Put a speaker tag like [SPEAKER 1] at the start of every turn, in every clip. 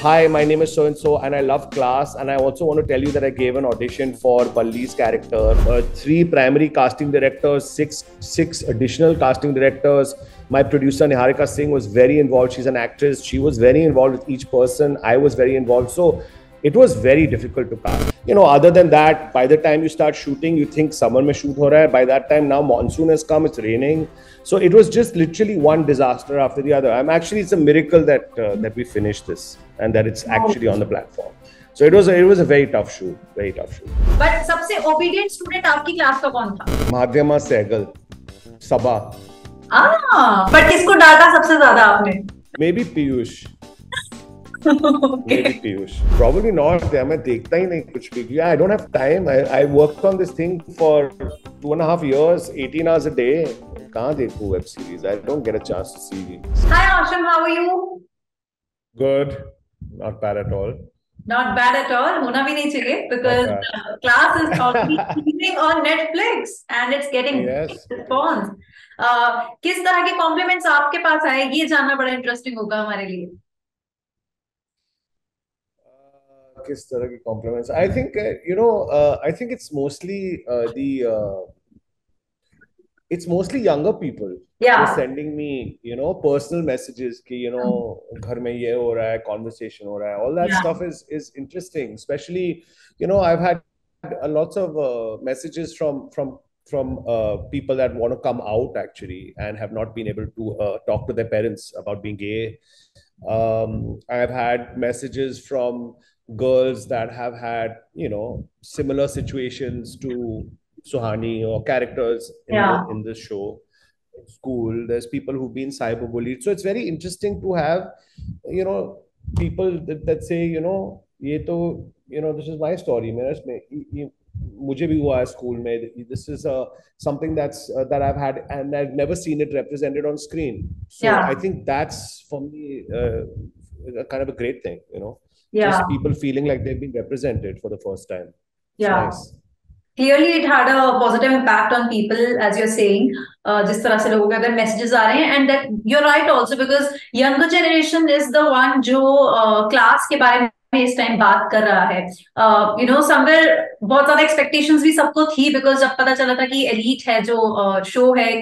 [SPEAKER 1] hi, my name is so and so, and I love class. And I also want to tell you that I gave an audition for Balli's character. 3 primary casting directors, six additional casting directors. My producer Niharika Singh was very involved. She's an actress. She was very involved with each person. I was very involved. So it was very difficult to cast. You know, other than that, by the time you start shooting, you think summer mein shoot ho raha hai. By that time, now monsoon has come, it's raining. So it was just literally one disaster after the other. It's a miracle that we finished this and that it's actually on the platform. So it was a very tough shoot, very tough shoot.
[SPEAKER 2] But सबसे obedient student आपकी class का कौन था?
[SPEAKER 1] माध्यमा सहगल, सबा.
[SPEAKER 2] but किसको डांटा सबसे ज्यादा आपने?
[SPEAKER 1] Maybe Piyush. Maybe Piyush. Probably not. मैं देखता ही नहीं कुछ भी. Yeah, I don't have time. I worked on this thing for 2.5 years, 18 hours a day. कहाँ देखूँ web series? I don't get a chance to see.
[SPEAKER 2] Hi Ashim, how are you?
[SPEAKER 1] Good. Not bad at all.
[SPEAKER 2] Not bad at all. होना भी नहीं चाहिए because class is already streaming on Netflix and it's getting response. किस तरह के compliments आपके पास आए? ये जानना बड़ा interesting होगा हमारे लिए.
[SPEAKER 1] किस तरह की compliments? I think I think it's mostly it's mostly younger people.
[SPEAKER 2] Yeah.
[SPEAKER 1] They're sending me, personal messages कि, घर में ये हो रहा है, conversation हो रहा है. All that stuff is interesting. Especially, I've had lots of messages from people that want to come out actually and have not been able to talk to their parents about being gay. I've had messages from girls that have had, similar situations to Suhani or characters in the show. School, there's people who've been cyberbullied. So it's very interesting to have, people that say, ये तो, this is my story. मुझे भी हुआ है school में. This is something that I've had and I've never seen it represented on screen. So I think that's for me kind of a great thing, just people feeling like they've been represented for the first time. It's nice.
[SPEAKER 2] Clearly, it had a positive impact on people, as you're saying. जिस तरह से लोगों के अगर messages आ रहे हैं, and that you're right also because younger generation is the one जो class के बारे में इस टाइम बात कर रहा है. Somewhere बहुत ज्यादा expectations भी सबको थी because जब पता चला था कि elite है जो show है,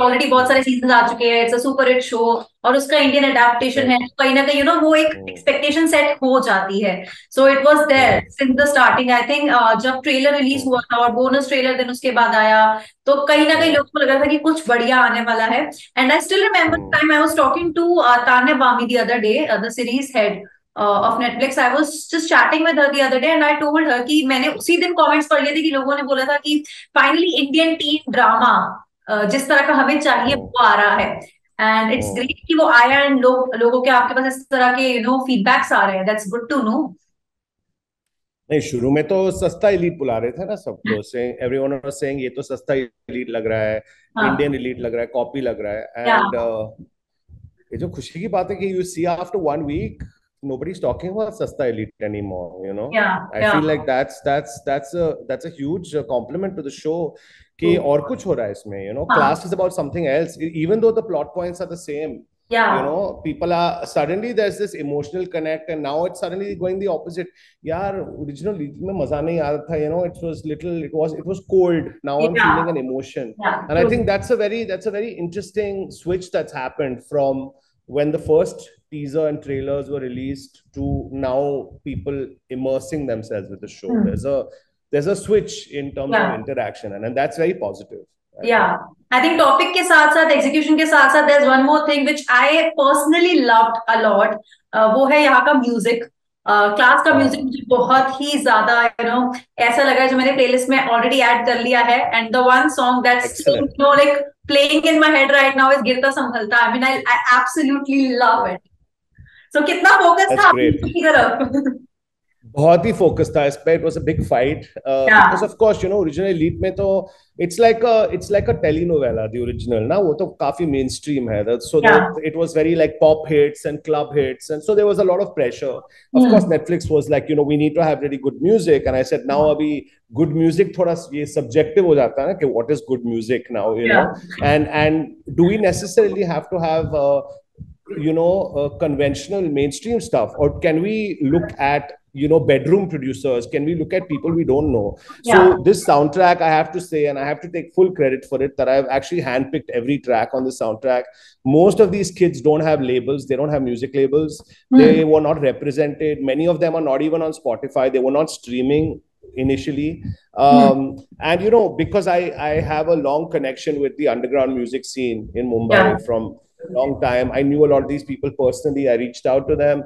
[SPEAKER 2] already बहुत सारे seasons आ चुके हैं, it's a super hit show और उसका Indian adaptation है, कहीं ना कहीं वो एक expectation set हो जाती है. So it was there since the starting. I think जब trailer release हुआ था और bonus trailer दिन उसके बाद आया तो कहीं ना कहीं लोगों को लगा था कि कुछ बढ़िया आने वाला है. And I still remember the time I was talking to Tanya Bami the other day, the series head of Netflix. I was just chatting with her the other day and I told her कि मैंने उसी दिन comments पढ़ लिए थे कि लोगों ने बोला था कि finally Indian teen drama जिस तरह का हमें चाहिए वो आ रहा है. And it's great कि वो आया and लोगों के आपके पास इस तरह के feedbacks आ रहे हैं. That's good to know.
[SPEAKER 1] नहीं, शुरू में तो सस्ता elite बुला रहे थे ना सबको. saying everyone was saying ये तो सस्ता elite लग रहा है, Indian elite लग रहा है, copy लग रहा है. And ये जो खुशी की बात है कि you see after 1 week nobody's talking about sasta elite anymore. I feel like that's a huge compliment to the show कि और कुछ हो रहा है इसमें. Class is about something else, even though the plot points are the same. People are suddenly there's this emotional connect and now it's suddenly going the opposite. यार original में मजा नहीं आ रहा था. It was cold. Now I'm feeling an emotion. And I think that's a very interesting switch that's happened from when the first teaser and trailers were released to now people immersing themselves with the show. There's a switch in terms of interaction and that's very positive.
[SPEAKER 2] I think topic के साथ-साथ execution के साथ-साथ there's one more thing which I personally loved a lot. वो है यहाँ का music. Class का music मुझे बहुत ही ज्यादा ऐसा लगा जो मैंने प्लेलिस्ट में ऑलरेडी ऐड कर लिया है. And the one song that's like playing in my head right now is गिरता संभलता. I mean I absolutely love it. So कितना फोकस था आपकी तरफ?
[SPEAKER 1] बहुत ही फोकस था इस पे. It was a big fight because of course original elite में तो it's like a telenovela the original ना, वो तो काफी mainstream है. So it was very like pop hits and club hits and so there was a lot of pressure. Of course Netflix was like we need to have really good music and I said now अभी good music थोड़ा ये subjective हो जाता है ना कि what is good music now and do we necessarily have to have conventional mainstream stuff, or can we look at bedroom producers? Can we look at people we don't know?
[SPEAKER 2] Yeah.
[SPEAKER 1] So this soundtrack, I have to say, and I have to take full credit for it, that I've actually handpicked every track on the soundtrack. Most of these kids don't have labels, they don't have music labels. They were not represented. Many of them are not even on Spotify. They were not streaming initially. And because I have a long connection with the underground music scene in
[SPEAKER 2] Yeah.
[SPEAKER 1] Mumbai from a long time. I knew a lot of these people personally. I reached out to them,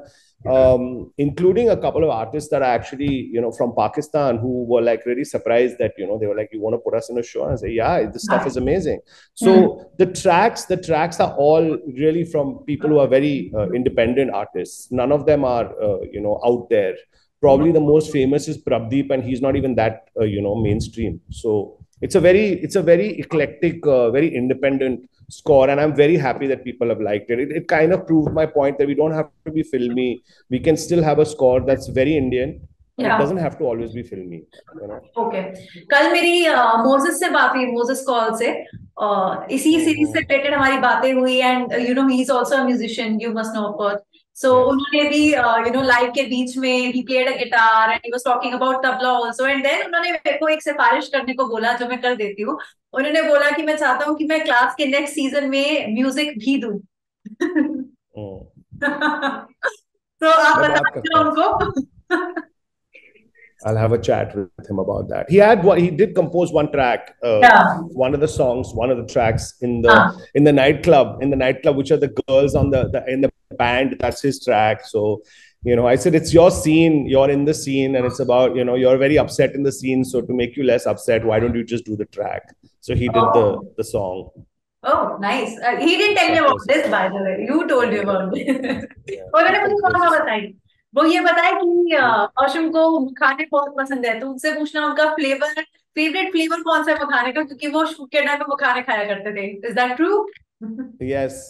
[SPEAKER 1] including a couple of artists that are actually, from Pakistan, who were like really surprised that, they were like, "You want to put us in a show?" And I say, "Yeah, this stuff is amazing." So the tracks are all really from people who are very independent artists. None of them are, out there. Probably the most famous is Prabdeep, and he's not even that, mainstream. So it's a very eclectic, very independent score, and I'm very happy that people have liked it. It kind of proved my point that we don't have to be filmy. We can still have a score that's very Indian, and it doesn't have to always be filmy.
[SPEAKER 2] Okay कल मेरी Moses से बात हुई, Moses call से इसी series से related हमारी बातें हुई, and he is also a musician, you must know of course. So उन्होंने भी लाइव के बीच में ही played a guitar and he was talking about tabla also, and then उन्होंने मेरे को एक सिफारिश करने को बोला जो मैं कर देती हूँ. उन्होंने बोला कि मैं चाहता हूँ कि मैं क्लास के नेक्स्ट सीजन में म्यूजिक भी दूं. तो आप बता सकते हो उनको.
[SPEAKER 1] I'll have a chat with him about that. He did compose one track, one of the songs, one of the tracks in the nightclub, which are the girls on in the band. That's his track. So, I said, it's your scene, you're in the scene, and it's about, you're very upset in the scene. So to make you less upset, why don't you just do the track? So he did the song.
[SPEAKER 2] Oh, nice. He didn't tell me about this, by the way. You told me about this. और मैंने मुझे कौन सा बताई? वो ये बताया कि आशिम को खाने बहुत पसंद है, तो उनसे पूछना उनका फेवरेट फ्लेवर कौन सा है मखाने का, क्योंकि वो शूट के टाइम पे मखाने खाया करते थे. Is that true?
[SPEAKER 1] Yes,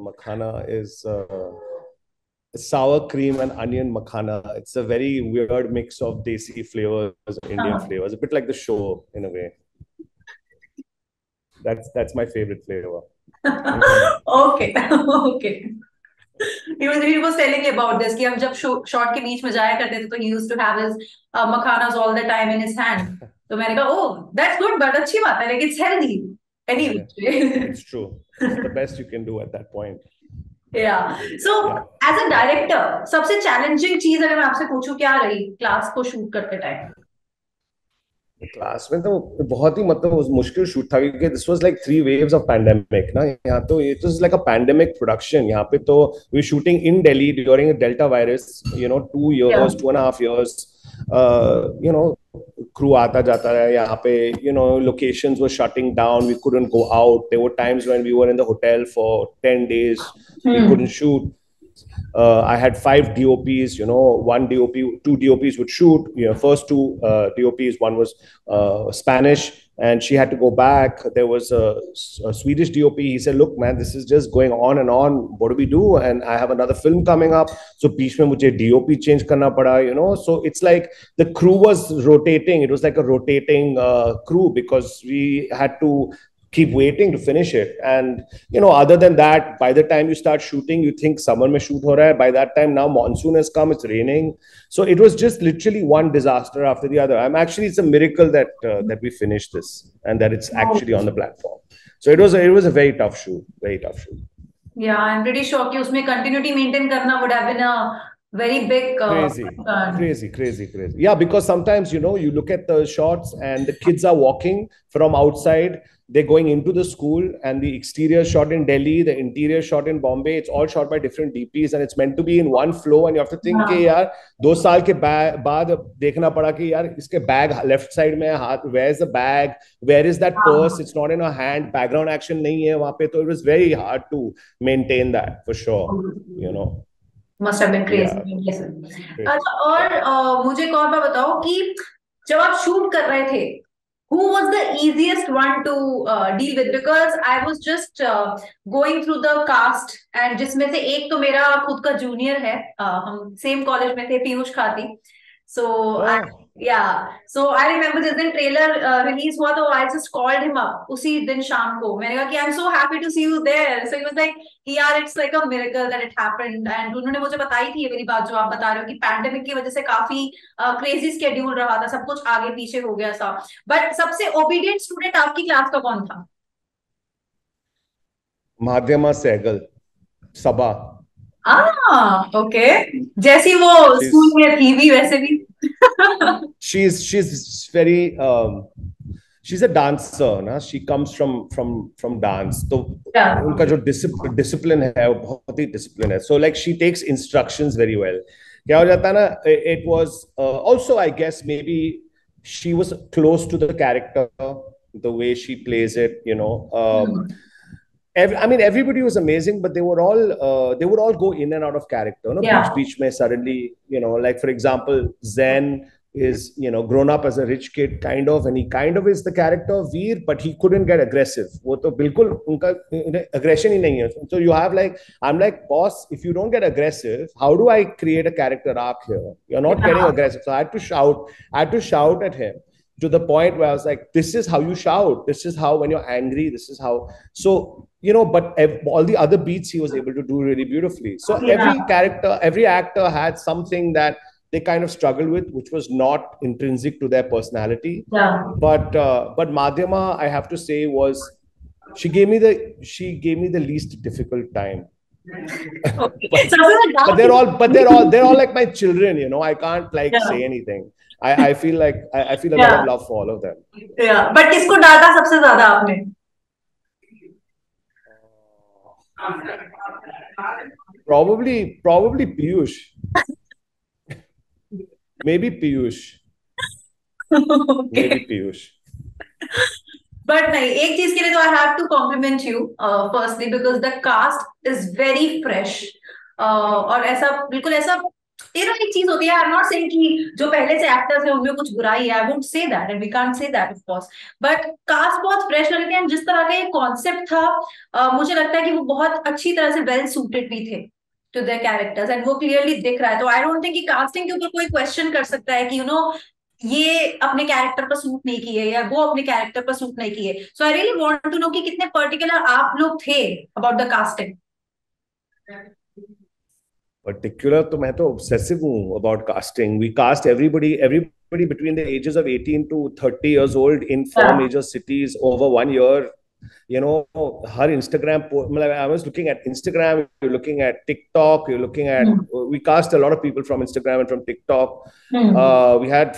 [SPEAKER 1] makhana is sour cream and onion makhana. It's a very weird mix of desi flavors, Indian flavors, a bit like the show in a way. That's my favorite flavor.
[SPEAKER 2] Okay. Okay. He was telling me about this कि हम जब shot के बीच में जाया करते थे तो he used to have his makhanas all the time in his hand. तो मैंने कहा, oh, that's good, but अच्छी बात है, like it's healthy. Anyway.
[SPEAKER 1] It's true. It's the best you can do at that point.
[SPEAKER 2] Yeah. So, as a director, सबसे challenging चीज अगर मैं आपसे पूछूं क्या रही क्लास को शूट करते टाइम?
[SPEAKER 1] क्लास में तो बहुत ही मुश्किल शूट था, क्योंकि this was like 3 waves of pandemic ना. यहाँ तो it was like a pandemic production. यहाँ पे तो we shooting in Delhi during delta virus, 2 years, 2.5 years. Crew आता जाता है यहाँ पे, locations were shutting down, we couldn't go out. There were times when we were in the hotel for 10 days, we couldn't shoot. I had 5 DOPs, one DOP, 2 DOPs would shoot. First 2 DOPs, one was Spanish, and she had to go back. There was a Swedish DOP. He said, "Look, man, this is just going on and on. What do we do? And I have another film coming up. So, beech mein mujhe DOP change karna pada, So it's like the crew was rotating. It was like a rotating crew, because we had to keep waiting to finish it. And other than that, by the time you start shooting, you think summer mein shoot ho raha hai. By that time, now monsoon has come, it's raining. So it was just literally one disaster after the other. It's a miracle that we finished this and that it's actually on the platform. So it was a very tough shoot.
[SPEAKER 2] Yeah, I'm pretty sure कि उसमें continuity maintain करना would have been a very big
[SPEAKER 1] crazy. Yeah, because sometimes you look at the shots and the kids are walking from outside, they're going into the school, and the exterior shot in Delhi, the interior shot in Bombay, it's all shot by different DPs, and it's meant to be in one flow, and you have to think कि यार 2 साल के बाद देखना पड़ा कि यार इसके बैग लेफ्ट साइड में हाथ, where's the bag, where is that purse, it's not in her hand, background action नहीं है वहाँ पे. तो it was very hard to maintain that for sure.
[SPEAKER 2] Must have been crazy. Yes. और मुझे एक और बात बताओ कि जब आप शूट कर रहे थे, who was the easiest one to deal with? Because I was just going through the cast, and जिसमें से एक तो मेरा खुद का जूनियर है, हम सेम कॉलेज में थे, पीयूष खाती. So I
[SPEAKER 1] Oh,
[SPEAKER 2] so I remember जिस दिन ट्रेलर रिलीज हुआ तो I just called him up उसी दिन शाम को, मैंने कहा कि I'm so happy to see you there. So he was like कि यार it's like a miracle that it happened. And उन्होंने मुझे बताई थी ये मेरी बात जो आप बता रहे हो कि पैंडेमिक की वजह से काफी क्रेजी स्केड्यूल रहा था, सब कुछ आगे पीछे हो गया था. बट सबसे ओबीडियंट स्टूडेंट आपकी क्लास का कौन था?
[SPEAKER 1] Madhyama Sehgal, Sabha.
[SPEAKER 2] ओके. जैसी वो स्कूल
[SPEAKER 1] She's
[SPEAKER 2] में थी भी वैसे भी.
[SPEAKER 1] she's very she's a dancer ना, she comes from dance, तो उनका जो डिसिप्लिन है वो बहुत ही डिसिप्लिन है. So like she takes instructions very well. क्या हो जाता है ना, it was also I guess maybe she was close to the character, the way she plays it, you know. I mean, everybody was amazing, but they would all go in and out of character. No, beach mein suddenly, you know, like for example, Zen is, you know, grown up as a rich kid, kind of, and he kind of is the character of Veer, but he couldn't get aggressive. वो तो बिल्कुल उनका aggression ही नहीं है. So you have like, I'm like, boss, if you don't get aggressive, how do I create a character arc here? You're not getting aggressive. So I had to shout at him to the point where I was like, this is how you shout. This is how, when you're angry, this is how. So, you know, but all the other beats he was able to do really beautifully. So every character, every actor had something that they kind of struggled with, which was not intrinsic to their personality. But Madhyama, I have to say, was she gave me the least difficult time. but they're all like my children, you know. I can't like say anything. I feel like I feel a lot of love for all of them.
[SPEAKER 2] Yeah, but किसको डांटा सबसे ज्यादा आपने?
[SPEAKER 1] Probably Piyush. Maybe Piyush. Maybe Piyush.
[SPEAKER 2] But नहीं, एक चीज के लिए तो I have to compliment you firstly because the cast is very fresh. और ऐसा बिल्कुल ऐसा एक चीज होती है. आई एम नॉट सेइंग कि जो पहले से एक्टर्स है उनमें कुछ बुराई है. I would say that and we can't say that of course. But cast बहुत फ्रेश लग रही है. जिस तरह का ये कॉन्सेप्ट था मुझे लगता है कि वो बहुत अच्छी तरह से वेल सूटेड भी थे टू देयर कैरेक्टर्स एंड वो क्लियरली दिख रहा है. तो आई डोंट थिंक कि कास्टिंग के ऊपर कोई क्वेश्चन कर सकता है कि यू नो ये अपने कैरेक्टर पर सूट नहीं किए या वो अपने कैरेक्टर पर सूट नहीं किए. So I really want to know कि कितने पर्टिकुलर आप लोग थे अबाउट द कास्टिंग.
[SPEAKER 1] Particular, तो मैं तो obsessive हूँ about casting. We cast everybody between the ages of 18 to 30 years old in 4 major cities over 1 year. You know, her Instagram, I was looking at Instagram, you're looking at TikTok, you're looking at, we cast a lot of people from Instagram and from TikTok. We had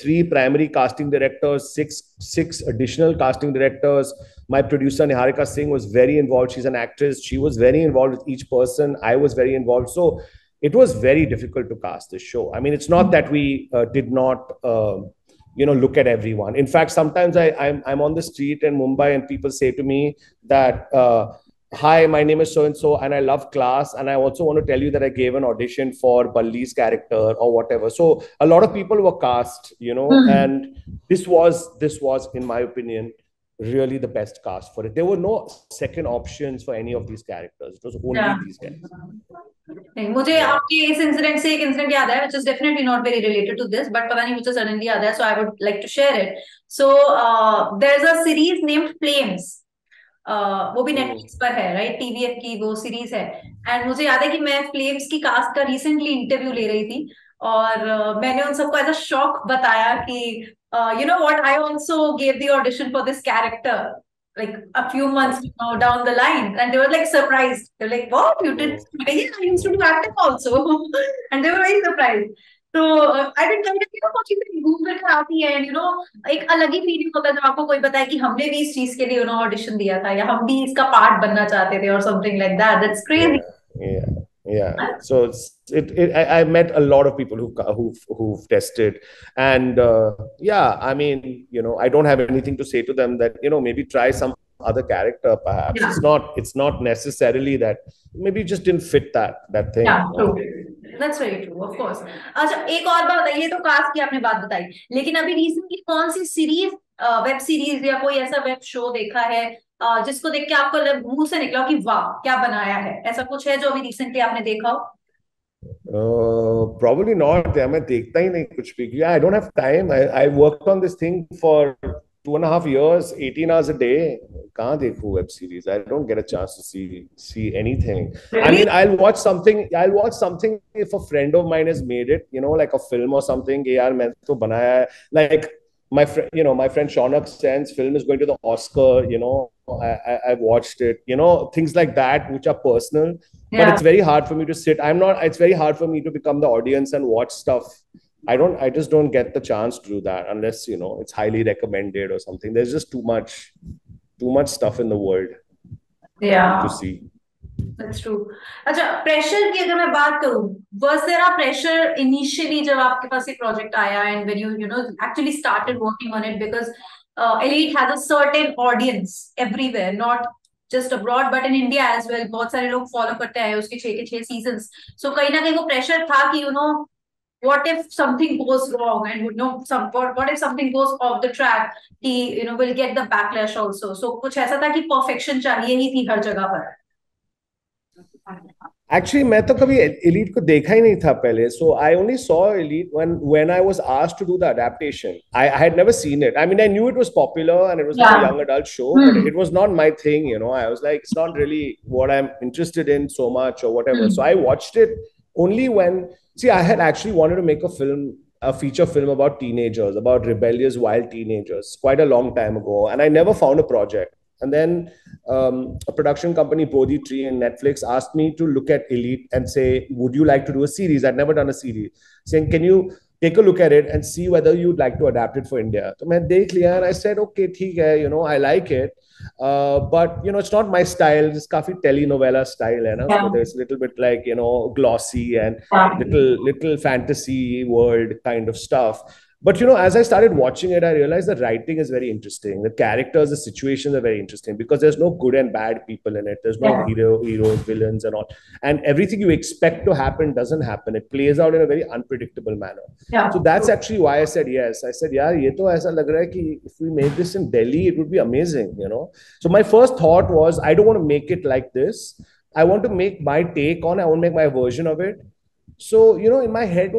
[SPEAKER 1] 3 primary casting directors, six additional casting directors. My producer Niharika Singh was very involved. She's an actress. She was very involved with each person. I was very involved. So it was very difficult to cast this show. I mean, it's not that we did not look at everyone. In fact, sometimes I'm on the street in Mumbai and people say to me that, hi, my name is so-and-so and I love class. And I also want to tell you that I gave an audition for Balli's character or whatever. So a lot of people were cast, you know, and this was, in my opinion, really the best cast for it. There were no second options for any of these characters. It was only these guys.
[SPEAKER 2] नहीं, मुझे आपके इस incident से एक incident याद है which is definitely not very related to this but पता नहीं मुझे suddenly याद है so I would like to share it. So there's a series named Flames. वो भी Netflix पर है, right? TVF की वो सीरीज है. एंड मुझे याद है कि मैं फ्लेम्स की कास्ट का रिसेंटली इंटरव्यू ले रही थी और मैंने उन सबको एज अ शॉक बताया कि you know what, I also gave the audition for this character like a few months down the line and they were like surprised. They're like, what, you did? Yeah, I used to do acting also. And they were very surprised. तो I did kind of, you know, वो चीजें घूम फिर कर आती है, you know, एक अलग ही फीलिंग होता है जब आपको कोई बताए कि हमने भी इस चीज के लिए ऑडिशन दिया था या हम भी इसका पार्ट बनना चाहते थे or something like that. That's crazy.
[SPEAKER 1] Yeah. So I met a lot of people who've tested, and I mean, you know, I don't have anything to say to them that, you know, maybe try some other character perhaps. It's not necessarily that maybe just didn't fit that thing.
[SPEAKER 2] Yeah, true. That's very true, of course. अच्छा, एक और बात बताइए. तो cast की आपने बात बताई, लेकिन अभी रिसेंटली कौन सी सीरीज, वेब सीरीज या कोई ऐसा वेब शो देखा है जिसको देख के आपको मुंह से निकला कि वाह क्या बनाया है? ऐसा कुछ है जो अभी रिसेंटली आपने देखा हो?
[SPEAKER 1] Probably not. मैं देखता ही नहीं कुछ भी. Yeah, I don't have time. I worked on this thing for 2.5 years, 18 hours a day. Can't देखूं web series. I don't get a chance to see anything. I
[SPEAKER 2] Really?
[SPEAKER 1] mean, I'll watch something. I'll watch something if a friend of mine has made it. You know, like a film or something. कि यार मैं तो बनाया है. Like my friend, my friend Shaunak Sen's film is going to the Oscar. I've watched it. Things like that which are personal. But
[SPEAKER 2] Yeah.
[SPEAKER 1] it's very hard for me to sit. It's very hard for me to become the audience and watch stuff. I just don't get the chance to do that unless, it's highly recommended or something. There's just too much stuff in the world
[SPEAKER 2] Yeah.
[SPEAKER 1] to see.
[SPEAKER 2] That's true. अच्छा, pressure की अगर मैं बात करूं, was there a pressure initially जब आपके पास ये project आया and when you actually started working on it, because Elite has a certain audience everywhere, not just abroad but in India as well. बहुत सारे लोग फॉलो करते हैं उसके 6 के 6 सीजन्स. So कहीं ना कहीं वो प्रेशर था कि what if something goes wrong, and what if something goes off the track, कि we'll get the backlash also. So कुछ ऐसा था कि perfection चाहिए ही थी हर जगह पर.
[SPEAKER 1] Actually, मैं तो कभी Elite को देखा ही नहीं था पहले. So I only saw Elite when I was asked to do the adaptation. I had never seen it. I mean, I knew it was popular and it was like a young adult show, but it was not my thing. I was like, it's not really what I'm interested in so much or whatever. So I watched it only I had actually wanted to make a feature film about teenagers, about rebellious, wild teenagers, quite a long time ago, and I never found a project. And then a production company, Bodhi Tree and Netflix, asked me to look at Elite and say, would you like to do a series? I'd never done a series. Saying, can you take a look at it and see whether you'd like to adapt it for India? So I dekh liya and I said, okay, theek hai, I like it. But, it's not my style. It's kafi telenovela style. So there's a little bit like, glossy and little fantasy world kind of stuff. But as I started watching it, I realized the writing is very interesting. The characters, the situations are very interesting because there's no good and bad people in it. There's no heroes, villains, and all. And everything you expect to happen doesn't happen. It plays out in a very unpredictable manner. So that's actually why I said yes. I said, yeah, ye to aisa lag raha hai ki if we made this in Delhi, it would be amazing, So my first thought was, I don't want to make it like this. I want to make my take on it. I want to make my version of it. So, in my head,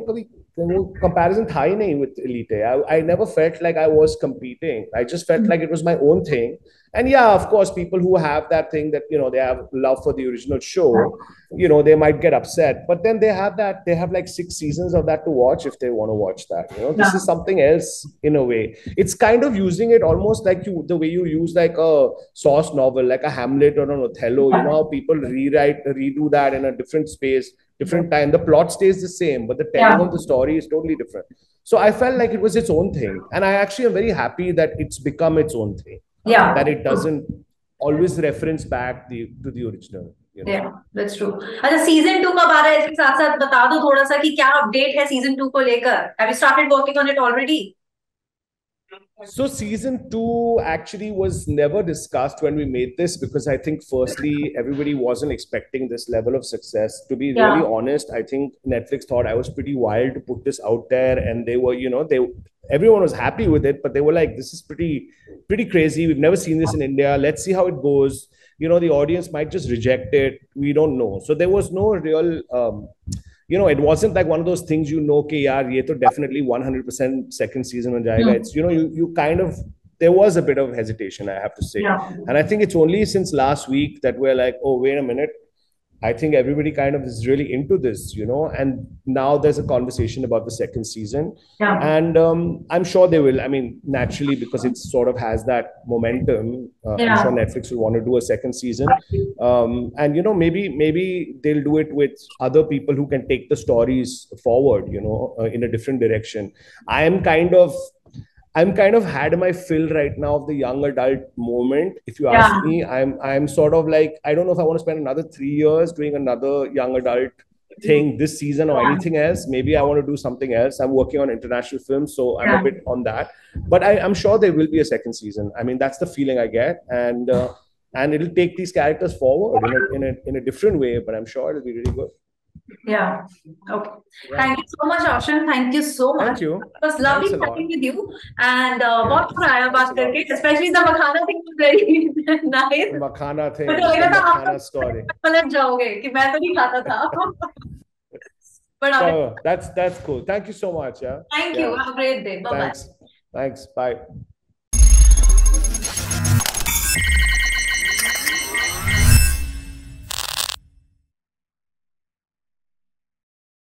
[SPEAKER 1] comparison tha hi nahi with Elite. I never felt like I was competing. I just felt like it was my own thing. And yeah, of course, people who have that thing that, they have love for the original show, they might get upset. But then they have like 6 seasons of that to watch if they want to watch that. This is something else in a way. It's kind of using it almost like the way you use like a source novel, like a Hamlet or an Othello. You know how people redo that in a different space, different time. The plot stays the same, but the telling of the story is totally different. So I felt like it was its own thing. And I actually am very happy that it's become its own thing. That it doesn't always reference back to the original.
[SPEAKER 2] Yeah, that's true. अच्छा, season 2 कब आ रहा है? इसके साथ साथ बता दो थोड़ा सा कि क्या update है season 2 को लेकर? Have you started working on it already?
[SPEAKER 1] So season 2 actually was never discussed when we made this because I think firstly everybody wasn't expecting this level of success. To be really honest, I think Netflix thought I was pretty wild to put this out there, and they were, everyone was happy with it, but they were like, this is pretty crazy. We've never seen this in India. Let's see how it goes. The audience might just reject it. We don't know. So there was no real it wasn't like one of those things, कि यार ये तो definitely 100% second season में जाएगा. It's, you kind of, there was a bit of hesitation, I have to say. And I think it's only since last week that we're like, oh, wait a minute. I think everybody kind of is really into this, and now there's a conversation about the second season. And I'm sure they will, I mean, naturally, because it sort of has that momentum, I'm sure Netflix will want to do a second season. And, maybe they'll do it with other people who can take the stories forward, in a different direction. I'm kind of had my fill right now of the young adult moment. If you ask me, I'm sort of like, I don't know if I want to spend another 3 years doing another young adult thing this season or anything else. Maybe I want to do something else. I'm working on international films, so I'm a bit on that. But I'm sure there will be a second season. I mean, that's the feeling I get, and it'll take these characters forward in a different way. But I'm sure it'll be really good.
[SPEAKER 2] Yeah. Okay. Thank you so much, Ashim. Thank you so much.
[SPEAKER 1] Thank you.
[SPEAKER 2] It was lovely talking with you. And बहुत मजा आया बात करके, especially the makhana thing was very nice.
[SPEAKER 1] The makhana thing, the makhana story.
[SPEAKER 2] पलट जाओगे कि मैं तो नहीं खाता था. But
[SPEAKER 1] Sure. That's cool. Thank you so much. Yeah.
[SPEAKER 2] thank you.
[SPEAKER 1] Yeah.
[SPEAKER 2] Have a great day. Bye bye.
[SPEAKER 1] Thanks. Thanks. Bye.